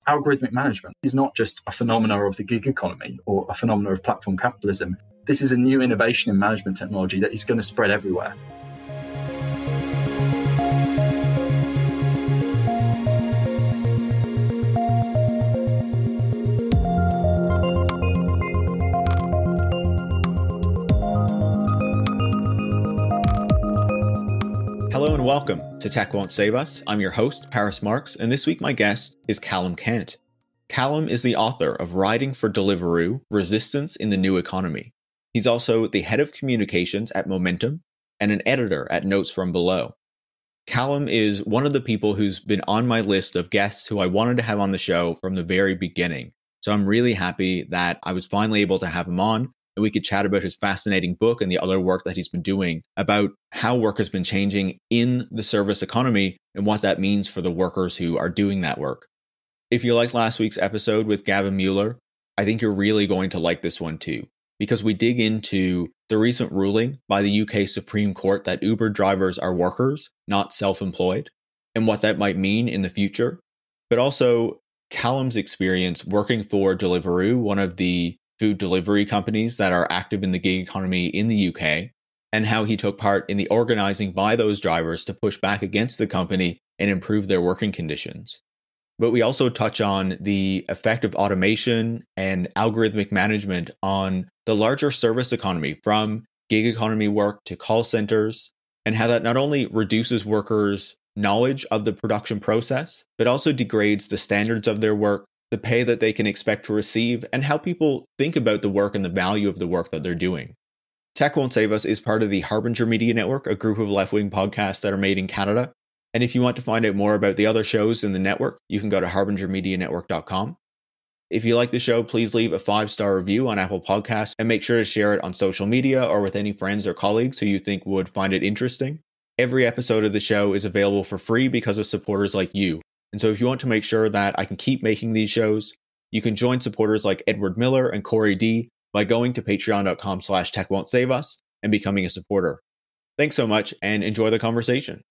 algorithmic management is not just a phenomena of the gig economy or a phenomena of platform capitalism. This is a new innovation in management technology that is going to spread everywhere. Hello and welcome to Tech Won't Save Us. I'm your host, Marx, and this week my guest is Callum Cant. Callum is the author of Writing for Deliveroo, Resistance in the New Economy. He's also the head of communications at Momentum and an editor at Notes from Below. Callum is one of the people who's been on my list of guests who I wanted to have on the show from the very beginning. So I'm really happy that I was finally able to have him on and we could chat about his fascinating book and the other work that he's been doing about how work has been changing in the service economy and what that means for the workers who are doing that work. If you liked last week's episode with Gavin Mueller, I think you're really going to like this one too, because we dig into the recent ruling by the UK Supreme Court that Uber drivers are workers, not self-employed, and what that might mean in the future, but also Callum's experience working for Deliveroo, one of the food delivery companies that are active in the gig economy in the UK, and how he took part in the organizing by those drivers to push back against the company and improve their working conditions. But we also touch on the effect of automation and algorithmic management on the larger service economy, from gig economy work to call centers, and how that not only reduces workers' knowledge of the production process, but also degrades the standards of their work, the pay that they can expect to receive, and how people think about the work and the value of the work that they're doing. Tech Won't Save Us is part of the Harbinger Media Network, a group of left-wing podcasts that are made in Canada. And if you want to find out more about the other shows in the network, you can go to harbingermedianetwork.com. If you like the show, please leave a 5-star review on Apple Podcasts and make sure to share it on social media or with any friends or colleagues who you think would find it interesting. Every episode of the show is available for free because of supporters like you. And so if you want to make sure that I can keep making these shows, you can join supporters like Edward Miller and Corey D by going to patreon.com/techwon'tsaveus and becoming a supporter. Thanks so much and enjoy the conversation.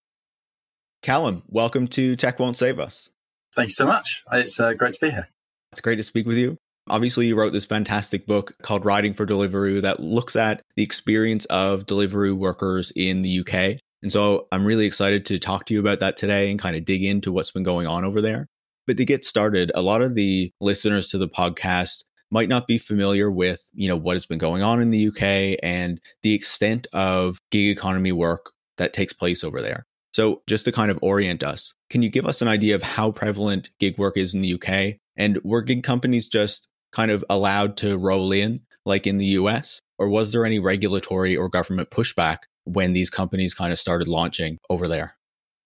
Callum, welcome to Tech Won't Save Us. Thank you so much. It's great to be here. It's great to speak with you. Obviously, you wrote this fantastic book called Writing for Deliveroo that looks at the experience of Deliveroo workers in the UK. And so I'm really excited to talk to you about that today and kind of dig into what's been going on over there. But to get started, a lot of the listeners to the podcast might not be familiar with, what has been going on in the UK and the extent of gig economy work that takes place over there. So just to kind of orient us, can you give us an idea of how prevalent gig work is in the UK? And were gig companies just kind of allowed to roll in like in the US? Or was there any regulatory or government pushback when these companies kind of started launching over there?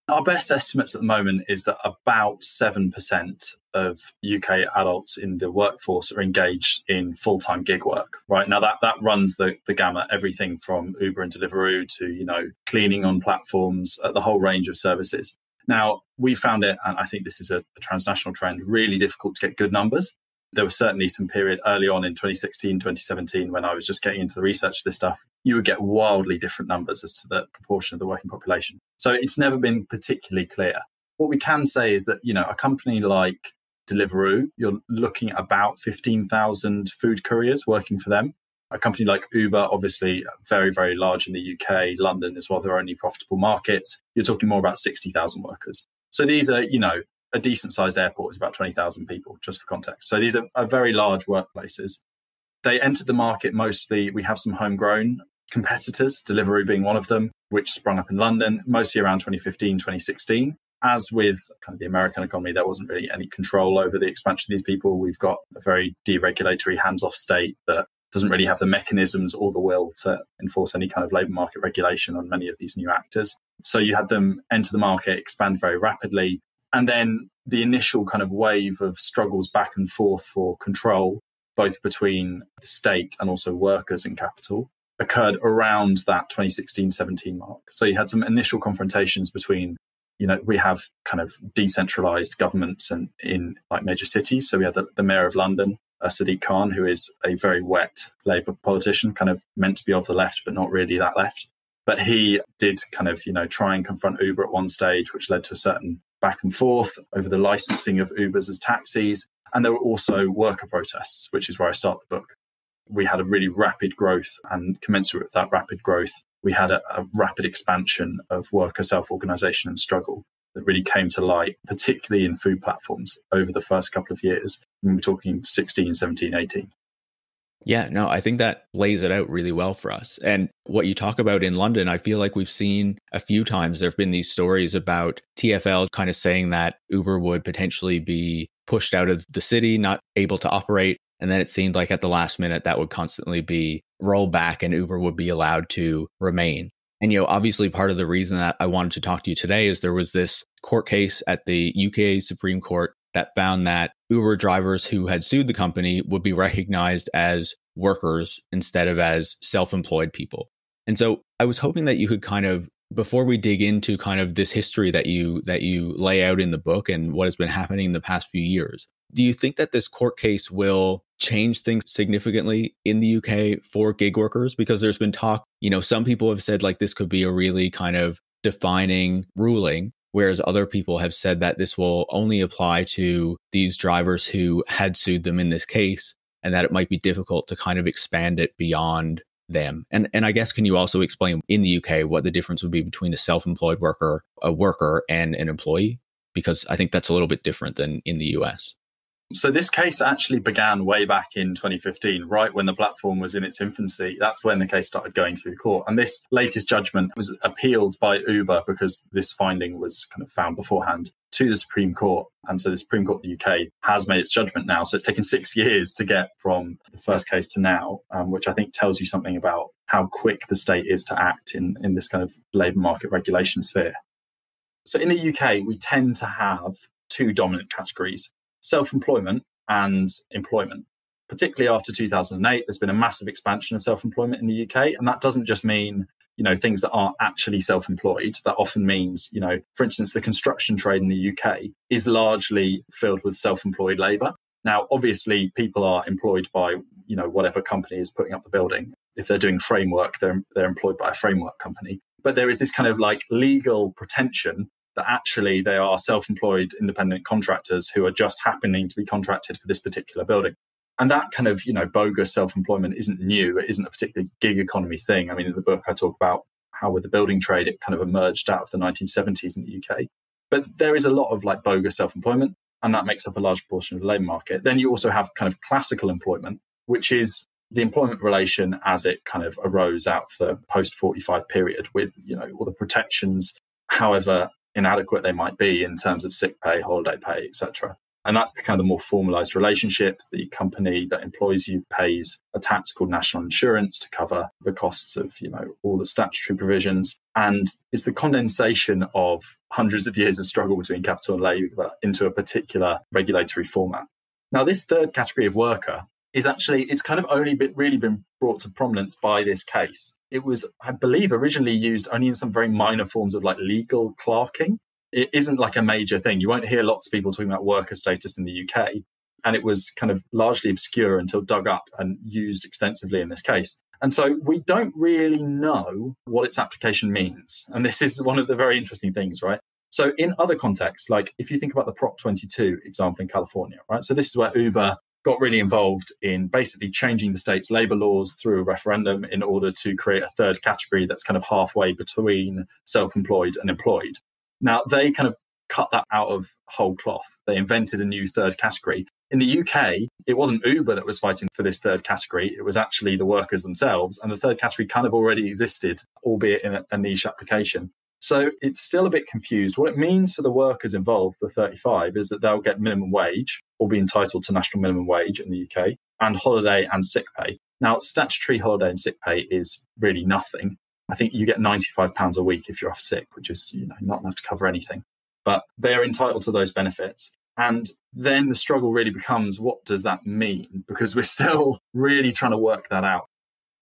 Our best estimates at the moment is that about 7% of UK adults in the workforce are engaged in full-time gig work, right? Now that runs the gamut, everything from Uber and Deliveroo to, cleaning on platforms, the whole range of services. Now, we found it, and I think this is a transnational trend, really difficult to get good numbers. There was certainly some period early on in 2016, 2017, when I was just getting into the research of this stuff, you would get wildly different numbers as to the proportion of the working population. So it's never been particularly clear. What we can say is that, a company like Deliveroo, you're looking at about 15,000 food couriers working for them. A company like Uber, obviously very, very large in the UK, London is one of their only profitable markets. You're talking more about 60,000 workers. So these are, a decent-sized airport is about 20,000 people, just for context. So these are very large workplaces. They entered the market mostly, we have some homegrown competitors, Deliveroo being one of them, which sprung up in London, mostly around 2015, 2016. As with kind of the American economy, there wasn't really any control over the expansion of these people. We've got a very deregulatory, hands-off state that doesn't really have the mechanisms or the will to enforce any kind of labour market regulation on many of these new actors. So you had them enter the market, expand very rapidly. And then the initial kind of wave of struggles back and forth for control, both between the state and also workers and capital, occurred around that 2016-17 mark. So you had some initial confrontations between, we have kind of decentralized governments and in like major cities. So we had the mayor of London, Sadiq Khan, who is a very wet Labour politician, kind of meant to be of the left, but not really that left. But he did kind of, try and confront Uber at one stage, which led to a certain back and forth over the licensing of Ubers as taxis. And there were also worker protests, which is where I start the book. We had a really rapid growth, and commensurate with that rapid growth, we had a rapid expansion of worker self-organisation and struggle that really came to light, particularly in food platforms over the first couple of years. We're talking 16, 17, 18. Yeah, no, I think that lays it out really well for us. And what you talk about in London, I feel like we've seen a few times, there have been these stories about TfL kind of saying that Uber would potentially be pushed out of the city, not able to operate. And then it seemed like at the last minute that would constantly be rolled back and Uber would be allowed to remain. And, obviously part of the reason that I wanted to talk to you today is there was this court case at the UK Supreme Court that found that Uber drivers who had sued the company would be recognized as workers instead of as self-employed people. And so I was hoping that you could kind of, before we dig into kind of this history that you lay out in the book and what has been happening in the past few years, do you think that this court case will change things significantly in the UK for gig workers? Because there's been talk, some people have said like this could be a really kind of defining ruling, whereas other people have said that this will only apply to these drivers who had sued them in this case, and that it might be difficult to kind of expand it beyond them. And I guess, can you also explain in the UK what the difference would be between a self-employed worker, a worker, and an employee? Because I think that's a little bit different than in the US. So this case actually began way back in 2015, right when the platform was in its infancy. That's when the case started going through the court. And this latest judgment was appealed by Uber because this finding was kind of found beforehand to the Supreme Court. And so the Supreme Court of the UK has made its judgment now. So it's taken 6 years to get from the first case to now, which I think tells you something about how quick the state is to act in this kind of labour market regulation sphere. So in the UK, we tend to have two dominant categories: self-employment and employment. Particularly after 2008, there's been a massive expansion of self-employment in the UK. And that doesn't just mean, things that aren't actually self-employed. That often means, for instance, the construction trade in the UK is largely filled with self-employed labour. Now, obviously, people are employed by, whatever company is putting up the building. If they're doing framework, they're employed by a framework company. But there is this kind of like legal pretension that actually they are self-employed independent contractors who are just happening to be contracted for this particular building. And that kind of, bogus self-employment isn't new. It isn't a particularly gig economy thing. I mean, in the book, I talk about how with the building trade, it kind of emerged out of the 1970s in the UK. But there is a lot of like bogus self-employment, and that makes up a large portion of the labour market. Then you also have kind of classical employment, which is the employment relation as it kind of arose out of the post-45 period with, all the protections, however inadequate they might be in terms of sick pay, holiday pay, etc. And that's the kind of the more formalized relationship. The company that employs you pays a tax called national insurance to cover the costs of, all the statutory provisions. And it's the condensation of hundreds of years of struggle between capital and labour into a particular regulatory format. Now, this third category of worker is actually, it's kind of only really been brought to prominence by this case. It was, I believe, originally used only in some very minor forms of like legal clerking. It isn't like a major thing. You won't hear lots of people talking about worker status in the UK. And it was kind of largely obscure until dug up and used extensively in this case. And so we don't really know what its application means. And this is one of the very interesting things, right? So in other contexts, like if you think about the Prop 22 example in California, right? So this is where Uber got really involved in basically changing the state's labour laws through a referendum in order to create a third category that's kind of halfway between self-employed and employed. Now, they kind of cut that out of whole cloth. They invented a new third category. In the UK, it wasn't Uber that was fighting for this third category. It was actually the workers themselves. And the third category kind of already existed, albeit in a niche application. So it's still a bit confused. What it means for the workers involved, the 35, is that they'll get minimum wage or be entitled to national minimum wage in the UK and holiday and sick pay. Now, statutory holiday and sick pay is really nothing. I think you get £95 a week if you're off sick, which is not enough to cover anything. But they're entitled to those benefits. And then the struggle really becomes, what does that mean? Because we're still really trying to work that out.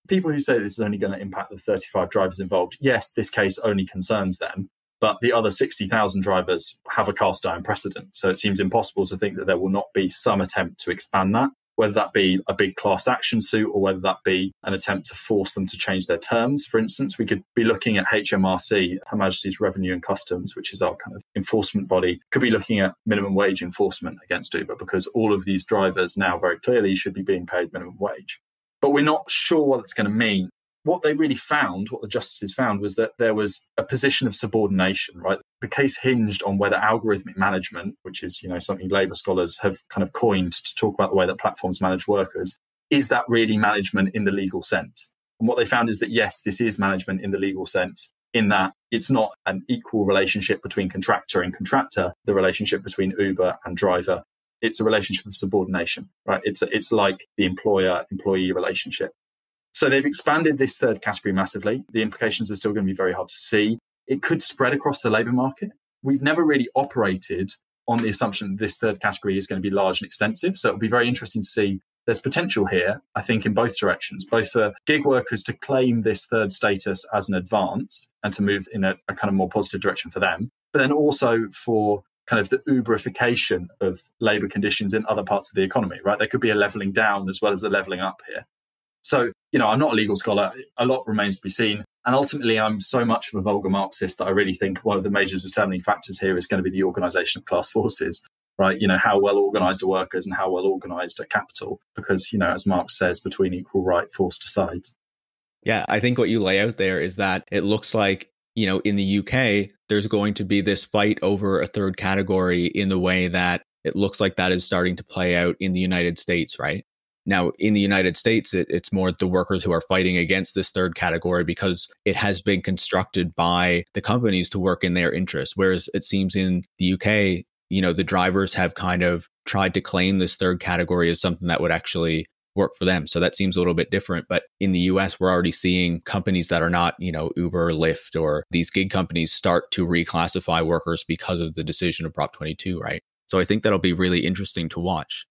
People who say this is only going to impact the 35 drivers involved, yes, this case only concerns them, but the other 60,000 drivers have a cast iron precedent. So it seems impossible to think that there will not be some attempt to expand that. whether that be a big class action suit or whether that be an attempt to force them to change their terms. For instance, we could be looking at HMRC, Her Majesty's Revenue and Customs, which is our kind of enforcement body, could be looking at minimum wage enforcement against Uber, because all of these drivers now very clearly should be being paid minimum wage. But we're not sure what it's going to mean. What they really found, what the justices found, was that there was a position of subordination, right? The case hinged on whether algorithmic management, which is, something Labour scholars have kind of coined to talk about the way that platforms manage workers, is that really management in the legal sense? And what they found is that, yes, this is management in the legal sense, in that it's not an equal relationship between contractor and contractor, the relationship between Uber and driver. It's a relationship of subordination, right? It's like the employer-employee relationship. So they've expanded this third category massively. The implications are still going to be very hard to see. It could spread across the labour market. We've never really operated on the assumption that this third category is going to be large and extensive. So it'll be very interesting to see. There's potential here, I think, in both directions, both for gig workers to claim this third status as an advance and to move in a kind of more positive direction for them, but then also for kind of the Uberification of labour conditions in other parts of the economy, right? There could be a levelling down as well as a levelling up here. So, I'm not a legal scholar. A lot remains to be seen. And ultimately, I'm so much of a vulgar Marxist that I really think one of the major determining factors here is going to be the organisation of class forces, right? How well organised are workers and how well organised are capital? Because, as Marx says, between equal right, force decides. Yeah, I think what you lay out there is that it looks like, in the UK, there's going to be this fight over a third category in the way that it looks like that is starting to play out in the United States, right? Now, in the United States, it's more the workers who are fighting against this third category because it has been constructed by the companies to work in their interests. Whereas it seems in the UK, the drivers have kind of tried to claim this third category as something that would actually work for them. So that seems a little bit different. But in the US, we're already seeing companies that are not, Uber, Lyft, or these gig companies start to reclassify workers because of the decision of Prop 22, right? So I think that'll be really interesting to watch.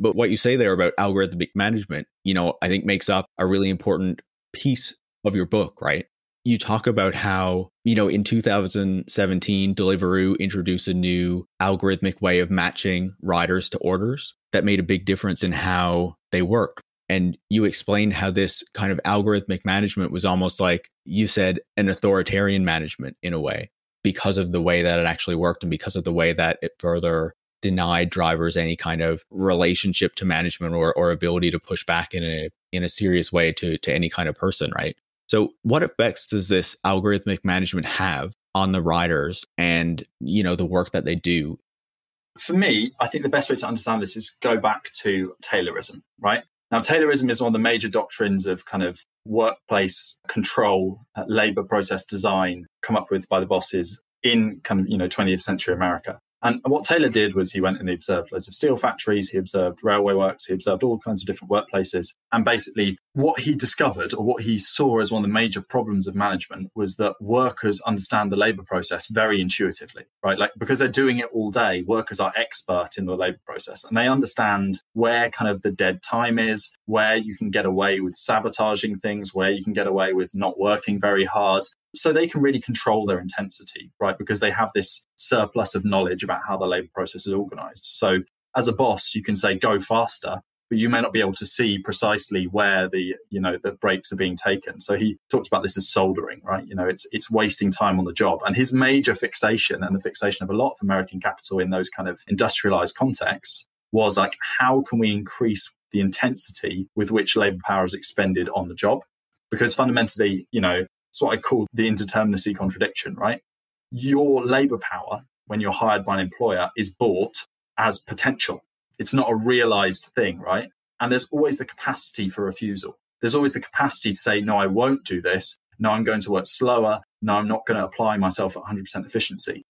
But what you say there about algorithmic management, I think makes up a really important piece of your book, right? You talk about how, in 2017, Deliveroo introduced a new algorithmic way of matching riders to orders that made a big difference in how they worked. And you explained how this kind of algorithmic management was almost like, you said, an authoritarian management in a way, because of the way that it actually worked and because of the way that it further denied drivers any kind of relationship to management or ability to push back in a serious way to any kind of person, right? So what effects does this algorithmic management have on the riders and, the work that they do? For me, I think the best way to understand this is go back to Taylorism, right? Now, Taylorism is one of the major doctrines of kind of workplace control, labor process design, come up with by the bosses in kind of, 20th century America. And what Taylor did was he went and he observed loads of steel factories, he observed railway works, he observed all kinds of different workplaces. And basically what he discovered, or what he saw as one of the major problems of management, was that workers understand the labor process very intuitively, right? Like, because they're doing it all day, workers are expert in the labor process and they understand where kind of the dead time is, where you can get away with sabotaging things, where you can get away with not working very hard. So they can really control their intensity, right? Because they have this surplus of knowledge about how the labor process is organized. So as a boss, you can say, go faster, but you may not be able to see precisely where the breaks are being taken. So he talks about this as soldering, right? It's wasting time on the job. And his major fixation, and the fixation of a lot of American capital in those kind of industrialized contexts, was like, how can we increase the intensity with which labor power is expended on the job? Because fundamentally, it's what I call the indeterminacy contradiction, right? Your labor power, when you're hired by an employer, is bought as potential. It's not a realized thing, right? And there's always the capacity for refusal. There's always the capacity to say, no, I won't do this. No, I'm going to work slower. No, I'm not going to apply myself at 100% efficiency.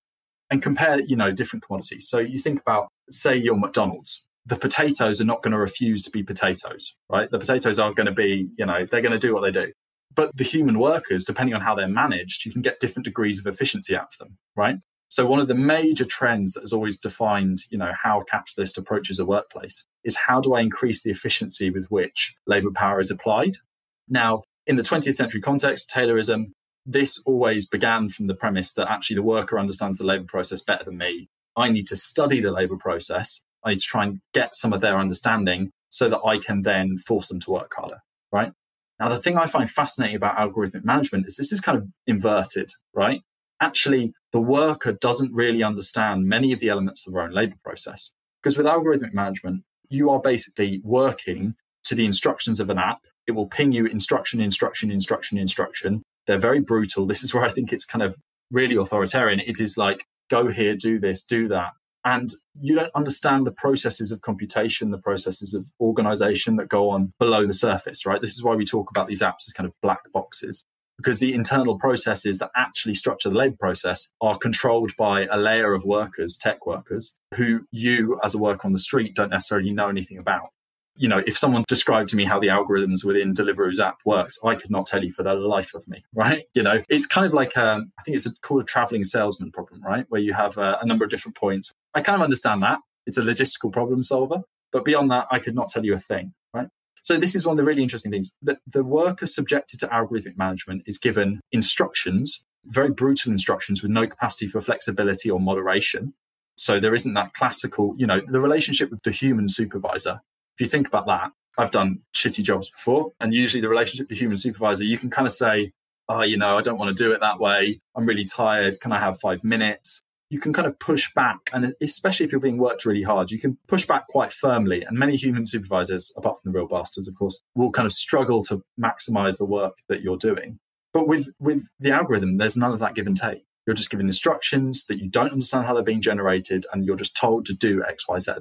And compare, different commodities. So you think about, say, your McDonald's. The potatoes are not going to refuse to be potatoes, right? The potatoes are going to be, they're going to do what they do. But the human workers, depending on how they're managed, you can get different degrees of efficiency out of them, right? So one of the major trends that has always defined, how a capitalist approaches a workplace is, how do I increase the efficiency with which labor power is applied? Now, in the 20th century context, Taylorism, this always began from the premise that actually the worker understands the labor process better than me. I need to study the labor process. I need to try and get some of their understanding so that I can then force them to work harder, right? Now, the thing I find fascinating about algorithmic management is this is kind of inverted, right? Actually, the worker doesn't really understand many of the elements of their own labor process. Because with algorithmic management, you are basically working to the instructions of an app. It will ping you instruction, instruction, instruction, instruction. They're very brutal. This is where I think it's kind of really authoritarian. It is like, go here, do this, do that. And you don't understand the processes of computation, the processes of organization that go on below the surface, right? This is why we talk about these apps as kind of black boxes, because the internal processes that actually structure the labor process are controlled by a layer of workers, tech workers, who you as a worker on the street don't necessarily know anything about. You know, if someone described to me how the algorithms within Deliveroo's app works, I could not tell you for the life of me, right? You know, it's kind of like, I think it's called a traveling salesman problem, right? Where you have a number of different points. I kind of understand that. It's a logistical problem solver. But beyond that, I could not tell you a thing, right? So this is one of the really interesting things, that the worker subjected to algorithmic management is given instructions, very brutal instructions with no capacity for flexibility or moderation. So there isn't that classical, you know, the relationship with the human supervisor. If you think about that, I've done shitty jobs before, and usually the relationship with the human supervisor, you can kind of say, oh, you know, I don't want to do it that way. I'm really tired. Can I have 5 minutes? You can kind of push back. And especially if you're being worked really hard, you can push back quite firmly. And many human supervisors, apart from the real bastards, of course, will kind of struggle to maximize the work that you're doing. But with the algorithm, there's none of that give and take. You're just given instructions that you don't understand how they're being generated, and you're just told to do X, Y, Z.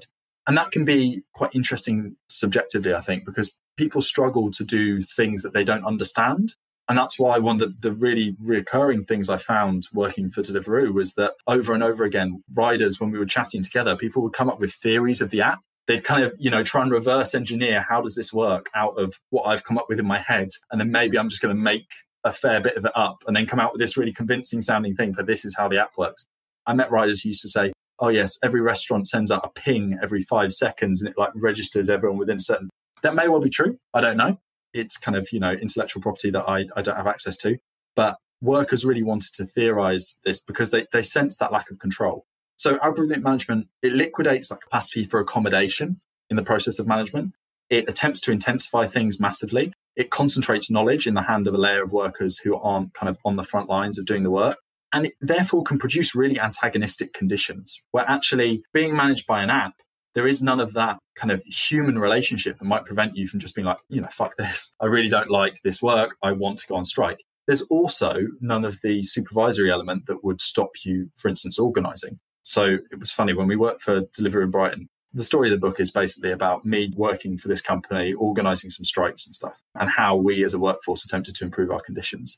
And that can be quite interesting subjectively, I think, because people struggle to do things that they don't understand. And that's why one of the really recurring things I found working for Deliveroo was that over and over again, riders, when we were chatting together, people would come up with theories of the app. They'd kind of, you know, try and reverse engineer, how does this work out of what I've come up with in my head? And then maybe I'm just going to make a fair bit of it up and then come out with this really convincing sounding thing for this is how the app works. I met riders who used to say, oh yes, every restaurant sends out a ping every 5 seconds and it like registers everyone within a certain... That may well be true. I don't know. It's kind of, you know, intellectual property that I don't have access to. But workers really wanted to theorize this because they sense that lack of control. So algorithmic management, it liquidates that capacity for accommodation in the process of management. It attempts to intensify things massively. It concentrates knowledge in the hand of a layer of workers who aren't kind of on the front lines of doing the work. And it therefore can produce really antagonistic conditions where actually being managed by an app, there is none of that kind of human relationship that might prevent you from just being like, you know, fuck this. I really don't like this work. I want to go on strike. There's also none of the supervisory element that would stop you, for instance, organizing. So it was funny when we worked for Deliveroo in Brighton. The story of the book is basically about me working for this company, organizing some strikes and stuff, and how we as a workforce attempted to improve our conditions.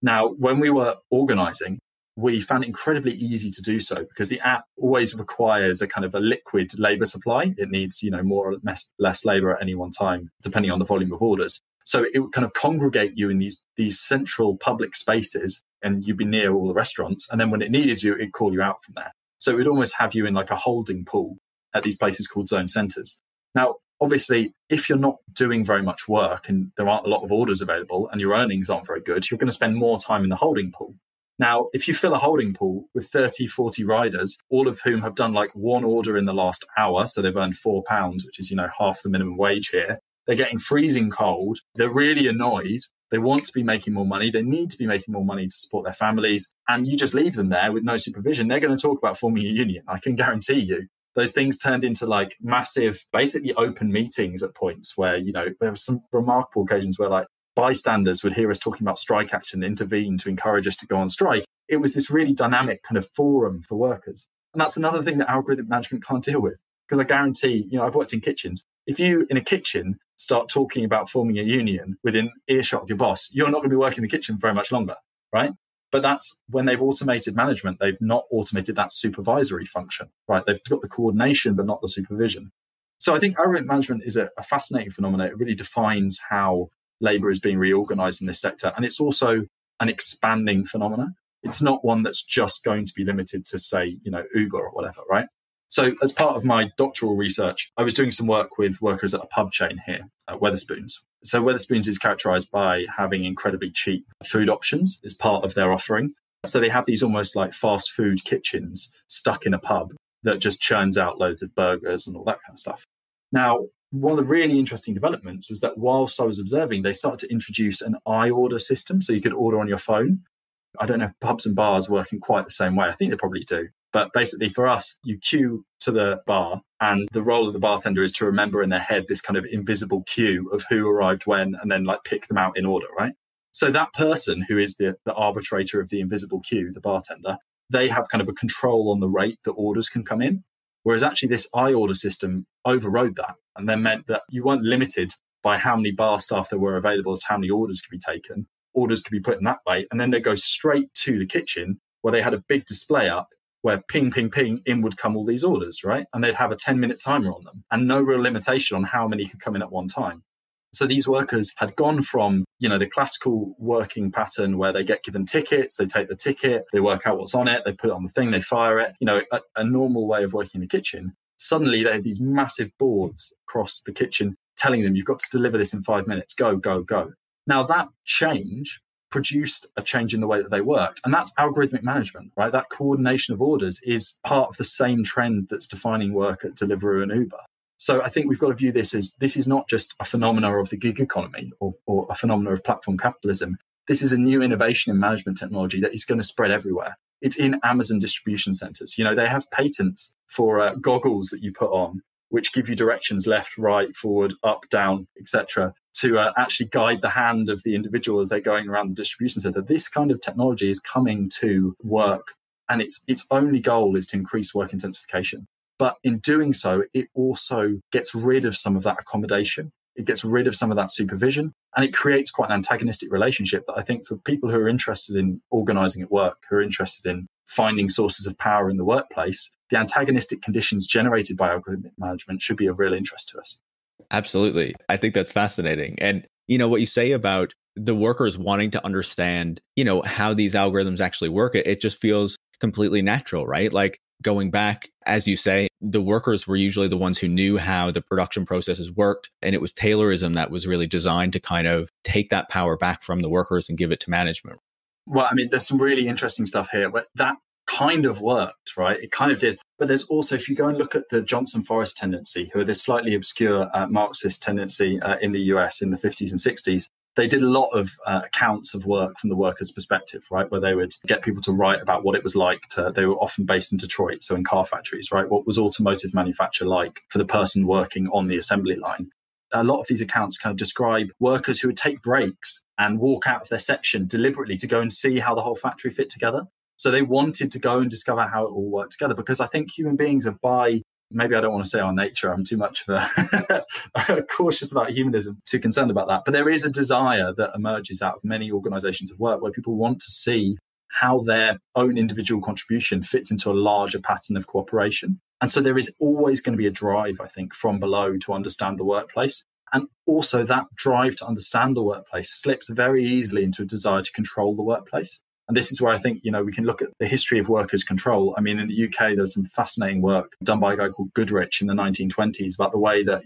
Now, when we were organizing, we found it incredibly easy to do so because the app always requires a kind of a liquid labor supply. It needs, you know, more or less labor at any one time, depending on the volume of orders. So it would kind of congregate you in these central public spaces, and you'd be near all the restaurants. And then when it needed you, it'd call you out from there. So it would almost have you in like a holding pool at these places called zone centers. Now, obviously, if you're not doing very much work and there aren't a lot of orders available and your earnings aren't very good, you're going to spend more time in the holding pool. Now, if you fill a holding pool with 30, 40 riders, all of whom have done like one order in the last hour, so they've earned £4, which is, you know, half the minimum wage here, they're getting freezing cold, they're really annoyed, they want to be making more money, they need to be making more money to support their families, and you just leave them there with no supervision, they're going to talk about forming a union, I can guarantee you. Those things turned into like massive, basically open meetings at points where, you know, there were some remarkable occasions where like bystanders would hear us talking about strike action, intervene to encourage us to go on strike. It was this really dynamic kind of forum for workers. And that's another thing that algorithmic management can't deal with. Because I guarantee, you know, I've worked in kitchens. If you in a kitchen start talking about forming a union within earshot of your boss, you're not going to be working in the kitchen very much longer, right? But that's when they've automated management, they've not automated that supervisory function, right? They've got the coordination, but not the supervision. So I think algorithmic management is a fascinating phenomenon. It really defines how labor is being reorganized in this sector. And it's also an expanding phenomenon. It's not one that's just going to be limited to, say, you know, Uber or whatever, right? So as part of my doctoral research, I was doing some work with workers at a pub chain here at Wetherspoons. So Wetherspoons is characterized by having incredibly cheap food options as part of their offering. So they have these almost like fast food kitchens stuck in a pub that just churns out loads of burgers and all that kind of stuff. Now, one of the really interesting developments was that whilst I was observing, they started to introduce an order system. So you could order on your phone. I don't know if pubs and bars work in quite the same way. I think they probably do. But basically for us, you queue to the bar and the role of the bartender is to remember in their head this kind of invisible queue of who arrived when and then like pick them out in order, right? So that person who is the arbitrator of the invisible queue, the bartender, they have kind of a control on the rate that orders can come in. Whereas actually this order system overrode that and then meant that you weren't limited by how many bar staff there were available as to how many orders could be taken. Orders could be put in that way. And then they go straight to the kitchen where they had a big display up where ping, ping, ping, in would come all these orders, right? And they'd have a 10-minute timer on them and no real limitation on how many could come in at one time. So these workers had gone from, the classical working pattern where they get given tickets, they take the ticket, they work out what's on it, they put it on the thing, they fire it, a normal way of working in the kitchen. Suddenly they had these massive boards across the kitchen telling them, you've got to deliver this in 5 minutes, go, go, go. Now that change produced a change in the way that they worked. And that's algorithmic management, right? That coordination of orders is part of the same trend that's defining work at Deliveroo and Uber. So I think we've got to view this as this is not just a phenomena of the gig economy or a phenomena of platform capitalism. This is a new innovation in management technology that is going to spread everywhere. It's in Amazon distribution centers. They have patents for goggles that you put on, which give you directions left, right, forward, up, down, etc., to actually guide the hand of the individual as they're going around the distribution center. This kind of technology is coming to work, and its only goal is to increase work intensification. But in doing so, it also gets rid of some of that accommodation. It gets rid of some of that supervision, and it creates quite an antagonistic relationship that I think for people who are interested in organizing at work, who are interested in finding sources of power in the workplace, the antagonistic conditions generated by algorithmic management should be of real interest to us. Absolutely. I think that's fascinating. And, what you say about the workers wanting to understand, how these algorithms actually work, it just feels completely natural, right? Like going back, as you say, the workers were usually the ones who knew how the production processes worked. And it was Taylorism that was really designed to kind of take that power back from the workers and give it to management. Well, there's some really interesting stuff here, but that kind of worked, right? It kind of did. But there's also, if you go and look at the Johnson Forrest tendency, who are this slightly obscure Marxist tendency in the US in the 50s and 60s, they did a lot of accounts of work from the workers' perspective, right? Where they would get people to write about what it was like they were often based in Detroit, so in car factories, right? What was automotive manufacture like for the person working on the assembly line? A lot of these accounts kind of describe workers who would take breaks and walk out of their section deliberately to go and see how the whole factory fit together. So they wanted to go and discover how it all worked together, because I think human beings are maybe I don't want to say our nature, I'm too much of a cautious about humanism, too concerned about that. But there is a desire that emerges out of many organizations of work where people want to see how their own individual contribution fits into a larger pattern of cooperation. And so there is always going to be a drive, I think, from below to understand the workplace. And also that drive to understand the workplace slips very easily into a desire to control the workplace. And this is where I think, we can look at the history of workers' control. In the UK, there's some fascinating work done by a guy called Goodrich in the 1920s about the way that,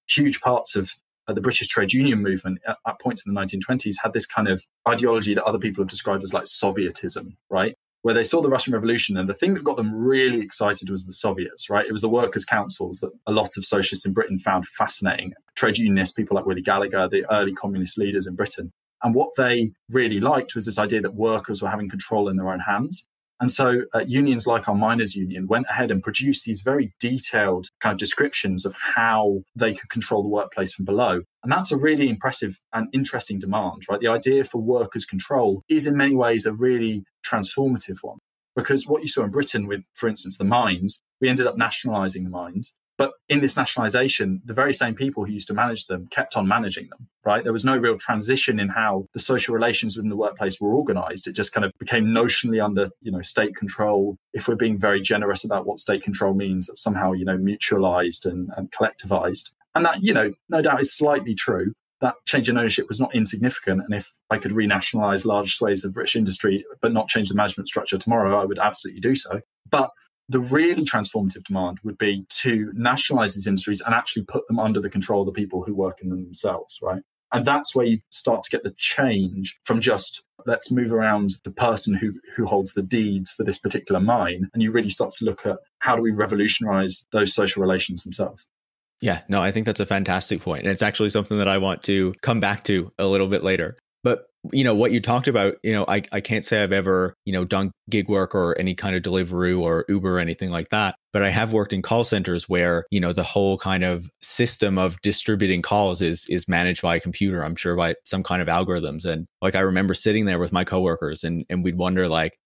huge parts of the British trade union movement at points in the 1920s had this kind of ideology that other people have described as like Sovietism, right? Where they saw the Russian Revolution, and the thing that got them really excited was the Soviets, right? It was the workers' councils that a lot of socialists in Britain found fascinating. Trade unionists, people like Willie Gallagher, the early communist leaders in Britain. And what they really liked was this idea that workers were having control in their own hands. And so unions like our miners' union went ahead and produced these very detailed kind of descriptions of how they could control the workplace from below. And that's a really impressive and interesting demand, right? The idea for workers' control is in many ways a really transformative one. Because what you saw in Britain with, for instance, the mines, we ended up nationalising the mines. But in this nationalisation, the very same people who used to manage them kept on managing them, right? There was no real transition in how the social relations within the workplace were organised. It just kind of became notionally under, state control. If we're being very generous about what state control means, that's somehow, mutualised and collectivised. And that, no doubt is slightly true. That change in ownership was not insignificant. And if I could renationalise large swathes of British industry, but not change the management structure tomorrow, I would absolutely do so. But the really transformative demand would be to nationalize these industries and actually put them under the control of the people who work in them themselves, right? And that's where you start to get the change from just let's move around the person who holds the deeds for this particular mine. And you really start to look at how do we revolutionize those social relations themselves. Yeah, no, I think that's a fantastic point. And it's actually something that I want to come back to a little bit later. But, what you talked about, I can't say I've ever, done gig work or any kind of Deliveroo or Uber or anything like that. But I have worked in call centers where, the whole kind of system of distributing calls is managed by a computer, I'm sure by some kind of algorithms. And like, I remember sitting there with my coworkers and we'd wonder like,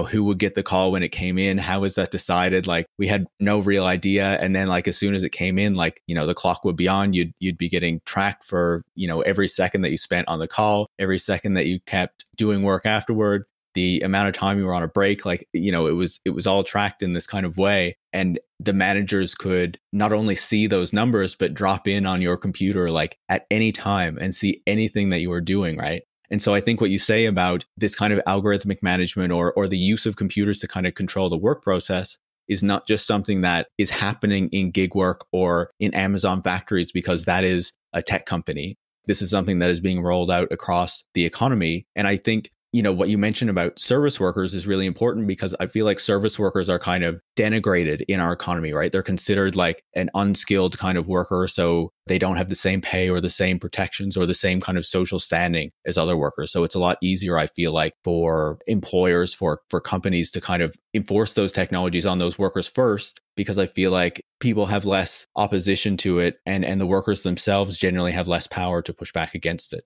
who would get the call when it came in? How was that decided? Like we had no real idea. And then like, as soon as it came in, like, the clock would be on, you'd be getting tracked for, every second that you spent on the call, every second that you kept doing work afterward, the amount of time you were on a break, like, it was all tracked in this kind of way. And the managers could not only see those numbers, but drop in on your computer, like at any time and see anything that you were doing. Right. And so I think what you say about this kind of algorithmic management or the use of computers to kind of control the work process is not just something that is happening in gig work or in Amazon factories because that is a tech company. This is something that is being rolled out across the economy. And I think, what you mentioned about service workers is really important because I feel like service workers are kind of denigrated in our economy, right? They're considered like an unskilled kind of worker. So they don't have the same pay or the same protections or the same kind of social standing as other workers. So it's a lot easier, I feel like, for employers, for companies to kind of enforce those technologies on those workers first, because I feel like people have less opposition to it and the workers themselves generally have less power to push back against it.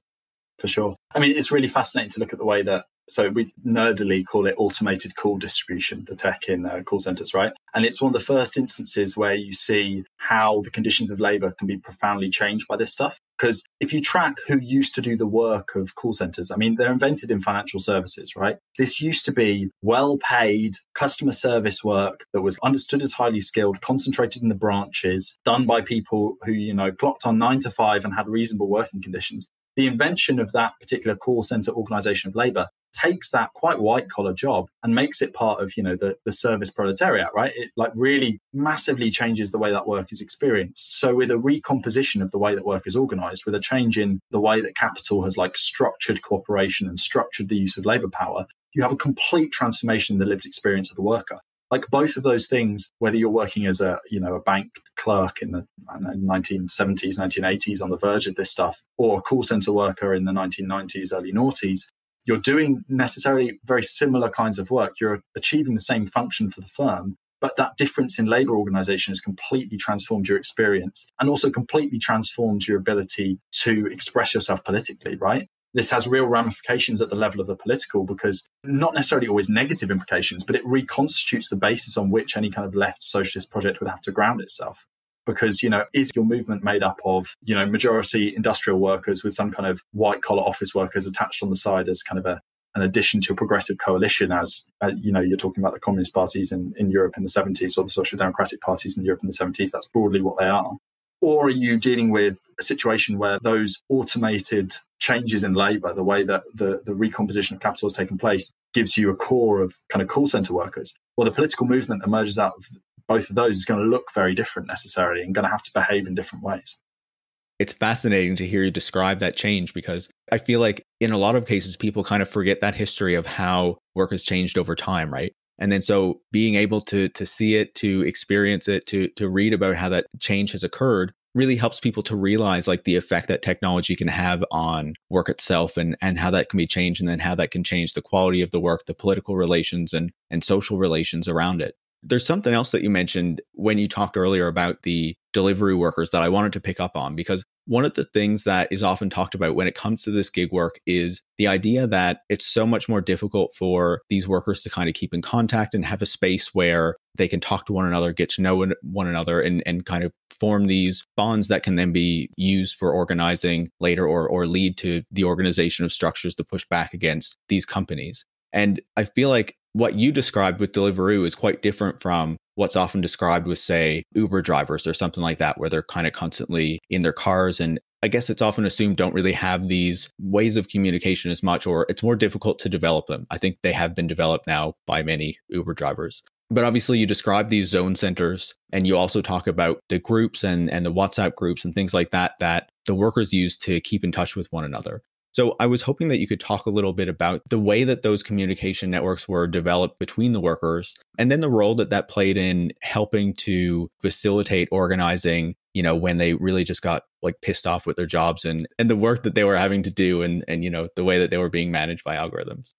For sure. I mean, it's really fascinating to look at the way that, so we nerdily call it automated call distribution, the tech in call centers, right? And it's one of the first instances where you see how the conditions of labor can be profoundly changed by this stuff. Because if you track who used to do the work of call centers, I mean, they're invented in financial services, right? This used to be well-paid customer service work that was understood as highly skilled, concentrated in the branches, done by people who, clocked on 9 to 5 and had reasonable working conditions. The invention of that particular call center organization of labor takes that quite white collar job and makes it part of, the service proletariat, right? It like really massively changes the way that work is experienced. So with a recomposition of the way that work is organized, with a change in the way that capital has like structured cooperation and structured the use of labor power, you have a complete transformation in the lived experience of the worker. Like both of those things, whether you're working as a bank clerk in the 1970s, 1980s on the verge of this stuff, or a call center worker in the 1990s, early noughties, you're doing necessarily very similar kinds of work. You're achieving the same function for the firm, but that difference in labor organization has completely transformed your experience and also completely transformed your ability to express yourself politically, right? This has real ramifications at the level of the political because not necessarily always negative implications, but it reconstitutes the basis on which any kind of left socialist project would have to ground itself. Because, is your movement made up of, majority industrial workers with some kind of white collar office workers attached on the side as kind of an addition to a progressive coalition as, you're talking about the communist parties in Europe in the 70s or the social democratic parties in Europe in the 70s. That's broadly what they are. Or are you dealing with a situation where those automated changes in labor, the way that the recomposition of capital has taken place, gives you a core of kind of call center workers? Well, the political movement that emerges out of both of those is going to look very different necessarily and going to have to behave in different ways. It's fascinating to hear you describe that change because I feel like in a lot of cases, people kind of forget that history of how work has changed over time, right? And then so being able to see it, to experience it, to read about how that change has occurred really helps people to realize like the effect that technology can have on work itself and how that can be changed and then how that can change the quality of the work, the political relations and social relations around it. There's something else that you mentioned when you talked earlier about the Deliveroo workers that I wanted to pick up on, because one of the things that is often talked about when it comes to this gig work is the idea that it's so much more difficult for these workers to kind of keep in contact and have a space where they can talk to one another, get to know one another and kind of form these bonds that can then be used for organizing later or lead to the organization of structures to push back against these companies. And I feel like what you described with Deliveroo is quite different from what's often described with, say, Uber drivers or something like that, where they're kind of constantly in their cars. And I guess it's often assumed don't really have these ways of communication as much, or it's more difficult to develop them. I think they have been developed now by many Uber drivers. But obviously you describe these zone centers and you also talk about the groups and the WhatsApp groups and things like that the workers use to keep in touch with one another. So I was hoping that you could talk a little bit about the way that those communication networks were developed between the workers and then the role that played in helping to facilitate organizing, when they really just got like pissed off with their jobs and the work that they were having to do and the way that they were being managed by algorithms.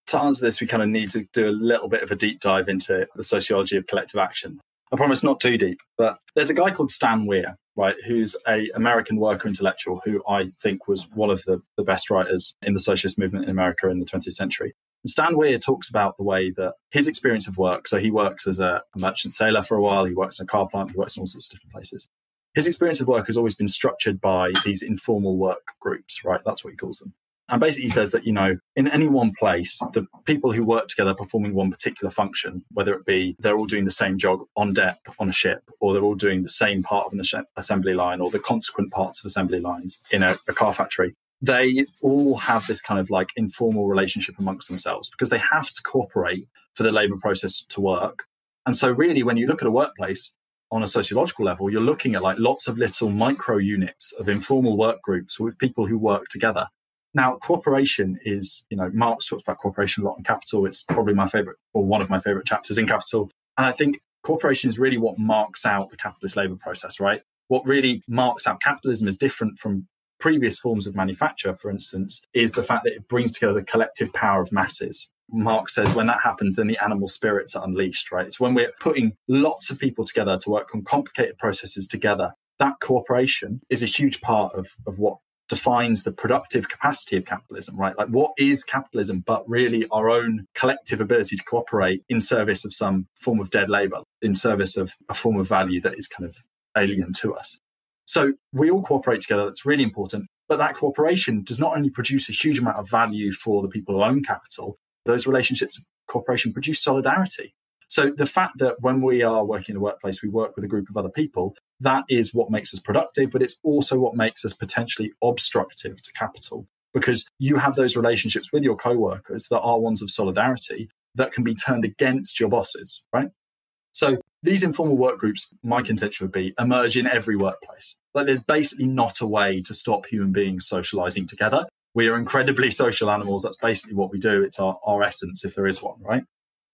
To answer this, we kind of need to do a little bit of a deep dive into the sociology of collective action. I promise not too deep, but there's a guy called Stan Weir, right, who's an American worker intellectual who I think was one of the best writers in the socialist movement in America in the 20th century. And Stan Weir talks about the way that his experience of work, so he works as a merchant sailor for a while, he works in a car plant, he works in all sorts of different places. His experience of work has always been structured by these informal work groups, right? That's what he calls them. And basically he says that, in any one place, the people who work together performing one particular function, whether it be they're all doing the same job on deck on a ship, or they're all doing the same part of an assembly line or the consequent parts of assembly lines in a car factory, they all have this kind of like informal relationship amongst themselves because they have to cooperate for the labour process to work. And so really, when you look at a workplace on a sociological level, you're looking at like lots of little micro units of informal work groups with people who work together. Now, cooperation is, Marx talks about cooperation a lot in Capital. It's probably my favorite, or one of my favorite chapters in Capital. And I think cooperation is really what marks out the capitalist labor process, right? What really marks out capitalism is different from previous forms of manufacture, for instance, is the fact that it brings together the collective power of masses. Marx says when that happens, then the animal spirits are unleashed, right? It's when we're putting lots of people together to work on complicated processes together. That cooperation is a huge part of what defines the productive capacity of capitalism, right? Like what is capitalism but really our own collective ability to cooperate in service of some form of dead labor, in service of a form of value that is kind of alien to us. So we all cooperate together. That's really important. But that cooperation does not only produce a huge amount of value for the people who own capital, those relationships of cooperation produce solidarity. So the fact that when we are working in a workplace, we work with a group of other people, that is what makes us productive, but it's also what makes us potentially obstructive to capital, because you have those relationships with your co-workers that are ones of solidarity that can be turned against your bosses, right? So these informal work groups, my contention would be, emerge in every workplace. Like there's basically not a way to stop human beings socializing together. We are incredibly social animals. That's basically what we do. It's our essence, if there is one, right?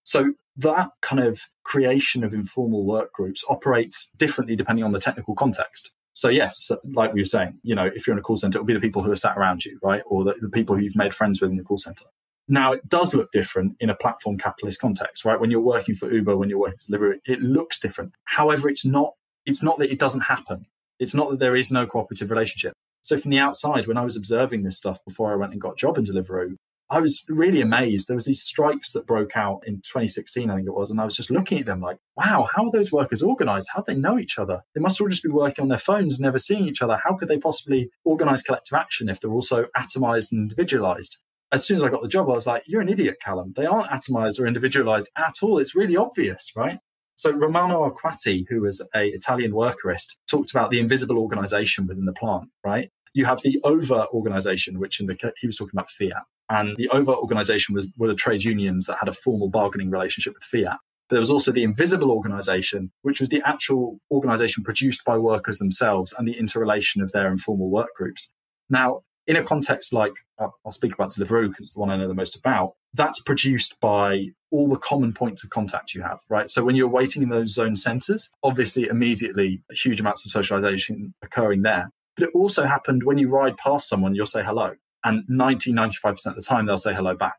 So that kind of creation of informal work groups operates differently depending on the technical context. So yes, like we were saying, if you're in a call center, it'll be the people who are sat around you, right? Or the people who you've made friends with in the call center. Now, it does look different in a platform capitalist context, right? When you're working for Uber, when you're working for Deliveroo, it looks different. However, it's not that it doesn't happen. It's not that there is no cooperative relationship. So from the outside, when I was observing this stuff before I went and got a job in Deliveroo, I was really amazed. There was these strikes that broke out in 2016, I think it was. And I was just looking at them like, wow, how are those workers organized? How do they know each other? They must all just be working on their phones, never seeing each other. How could they possibly organize collective action if they're also atomized and individualized? As soon as I got the job, I was like, you're an idiot, Callum. They aren't atomized or individualized at all. It's really obvious, right? So Romano Arquati, who was an Italian workerist, talked about the invisible organization within the plant, right? You have the over organization, which he was talking about Fiat. And the over organization were the trade unions that had a formal bargaining relationship with Fiat. But there was also the invisible organization, which was the actual organization produced by workers themselves and the interrelation of their informal work groups. Now, in a context like, I'll speak about Deliveroo because it's the one I know the most about, that's produced by all the common points of contact you have, right? So when you're waiting in those zone centers, obviously immediately huge amounts of socialization occurring there. But it also happened when you ride past someone, you'll say hello. And 95% of the time, they'll say hello back.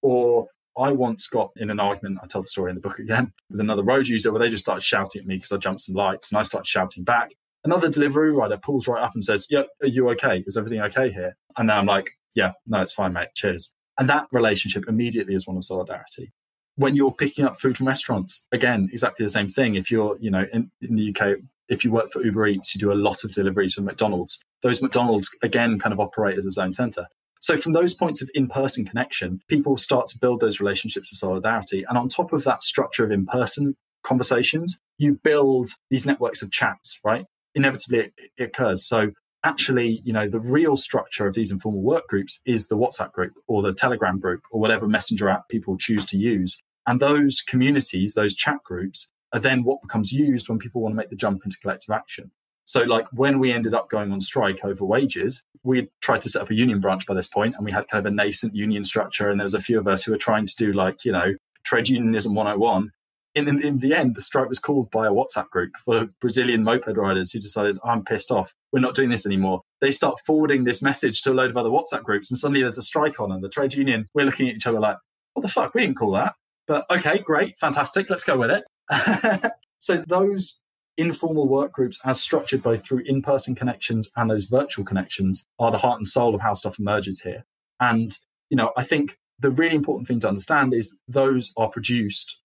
Or I once got in an argument, I tell the story in the book again, with another road user where they just started shouting at me because I jumped some lights and I started shouting back. Another Deliveroo rider pulls right up and says, yeah, are you okay? Is everything okay here? And then I'm like, yeah, no, it's fine, mate. Cheers. And that relationship immediately is one of solidarity. When you're picking up food from restaurants, again, exactly the same thing. If you're, in the UK, if you work for Uber Eats, you do a lot of deliveries from McDonald's. Those McDonald's, again, kind of operate as a zone center. So from those points of in-person connection, people start to build those relationships of solidarity. And on top of that structure of in-person conversations, you build these networks of chats, right? Inevitably, it occurs. So actually, the real structure of these informal work groups is the WhatsApp group or the Telegram group or whatever messenger app people choose to use. And those communities, those chat groups, are then what becomes used when people want to make the jump into collective action. So like when we ended up going on strike over wages, we tried to set up a union branch by this point, and we had kind of a nascent union structure. And there was a few of us who were trying to do trade unionism 101. in the end, the strike was called by a WhatsApp group full of Brazilian moped riders who decided, I'm pissed off. We're not doing this anymore. They start forwarding this message to a load of other WhatsApp groups, and suddenly there's a strike on, and the trade union, we're looking at each other like, what the fuck? We didn't call that. But okay, great, fantastic. Let's go with it. So those informal work groups, as structured both through in-person connections and those virtual connections, are the heart and soul of how stuff emerges here. And, I think the really important thing to understand is those are produced